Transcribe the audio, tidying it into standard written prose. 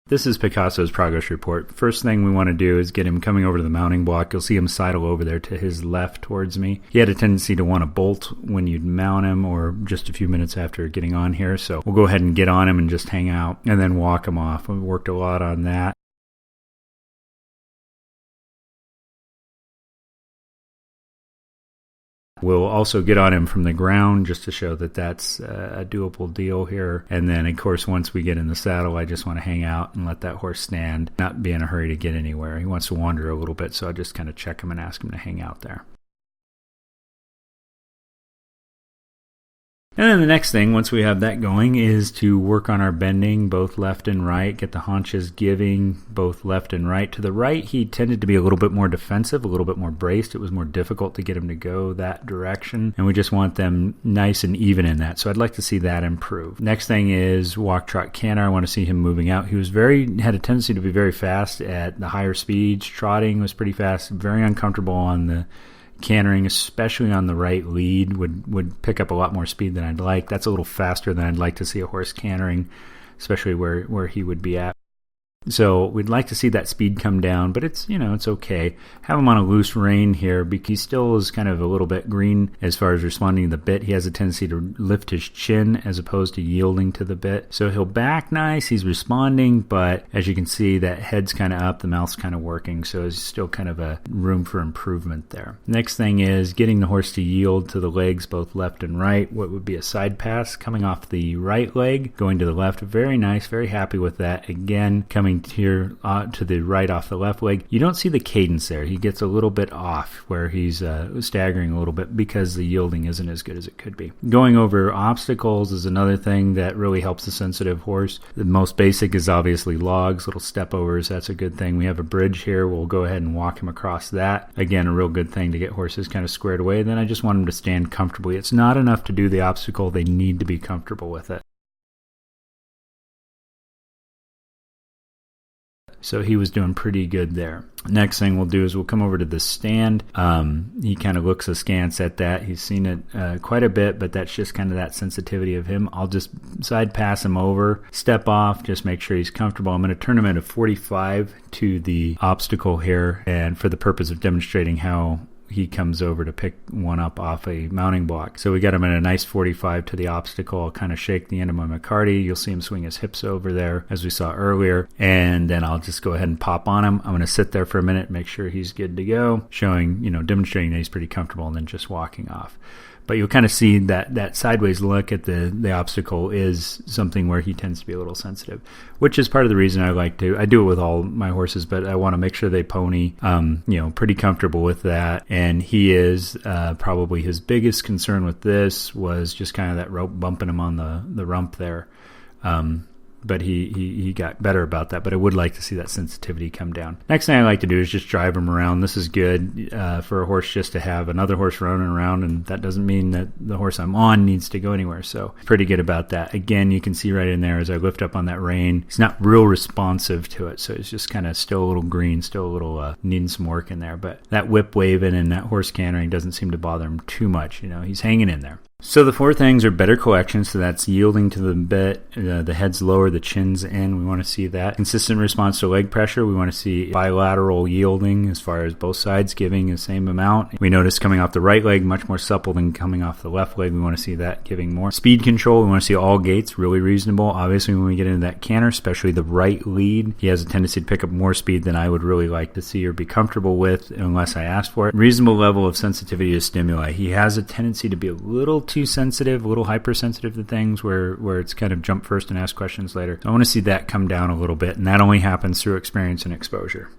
This is Picasso's progress report. First thing we want to do is get him coming over to the mounting block. You'll see him sidle over there to his left towards me. He had a tendency to want to bolt when you'd mount him or just a few minutes after getting on here. So we'll go ahead and get on him and just hang out and then walk him off. We worked a lot on that. We'll also get on him from the ground just to show that that's a doable deal here. And then, of course, once we get in the saddle, I just want to hang out and let that horse stand, not be in a hurry to get anywhere. He wants to wander a little bit, so I just kind of check him and ask him to hang out there. And then the next thing, once we have that going, is to work on our bending, both left and right, get the haunches giving both left and right. To the right, he tended to be a little bit more defensive, a little bit more braced. It was more difficult to get him to go that direction, and we just want them nice and even in that. So I'd like to see that improve. Next thing is walk, trot, canter. I want to see him moving out. He was had a tendency to be very fast at the higher speeds. Trotting was pretty fast, very uncomfortable on the cantering, especially on the right lead, would pick up a lot more speed than I'd like. That's a little faster than I'd like to see a horse cantering, especially where he would be at. So we'd like to see that speed come down, but it's okay. Have him on a loose rein here because he still is kind of a little bit green as far as responding to the bit. He has a tendency to lift his chin as opposed to yielding to the bit. So he'll back nice, he's responding, but as you can see, that head's kind of up, the mouth's kind of working, so there's still kind of a room for improvement there. Next thing is getting the horse to yield to the legs, both left and right. What would be a side pass coming off the right leg, going to the left. Very nice, very happy with that. Again, coming here to the right off the left leg. You don't see the cadence there. He gets a little bit off where he's staggering a little bit because the yielding isn't as good as it could be. Going over obstacles is another thing that really helps a sensitive horse. The most basic is obviously logs, little step overs. That's a good thing. We have a bridge here. We'll go ahead and walk him across that. Again, a real good thing to get horses kind of squared away. Then I just want them to stand comfortably. It's not enough to do the obstacle. They need to be comfortable with it. So he was doing pretty good there. Next thing we'll do is we'll come over to the stand. He kind of looks askance at that. He's seen it quite a bit, but that's just kind of that sensitivity of him. I'll just side pass him over, step off, just make sure he's comfortable. I'm going to turn him at a 45 to the obstacle here, and for the purpose of demonstrating how he comes over to pick one up off a mounting block. So we got him at a nice 45 to the obstacle. I'll kind of shake the end of my McCarty. You'll see him swing his hips over there as we saw earlier. And then I'll just go ahead and pop on him. I'm going to sit there for a minute, make sure he's good to go, showing, demonstrating that he's pretty comfortable, and then just walking off. But you'll kind of see that sideways look at the obstacle is something where he tends to be a little sensitive, which is part of the reason I do it with all my horses, but I want to make sure they pony, pretty comfortable with that. And he is probably his biggest concern with this was just kind of that rope bumping him on the rump there. But he got better about that, but I would like to see that sensitivity come down. Next thing I like to do is just drive him around. This is good for a horse just to have another horse running around, and that doesn't mean that the horse I'm on needs to go anywhere, so pretty good about that. Again, you can see right in there as I lift up on that rein, he's not real responsive to it, so it's just kind of still a little green, still a little needing some work in there, but that whip waving and that horse cantering doesn't seem to bother him too much. He's hanging in there. So the four things are better collection, so that's yielding to the bit, the head's lower, the chin's in, we want to see that. Consistent response to leg pressure, we want to see bilateral yielding as far as both sides giving the same amount. We notice coming off the right leg, much more supple than coming off the left leg. We want to see that giving more. Speed control, we want to see all gaits really reasonable. Obviously when we get into that canter, especially the right lead, he has a tendency to pick up more speed than I would really like to see or be comfortable with unless I ask for it. Reasonable level of sensitivity to stimuli. He has a tendency to be a little too sensitive, a little hypersensitive to things where it's kind of jump first and ask questions later. So I want to see that come down a little bit, and that only happens through experience and exposure.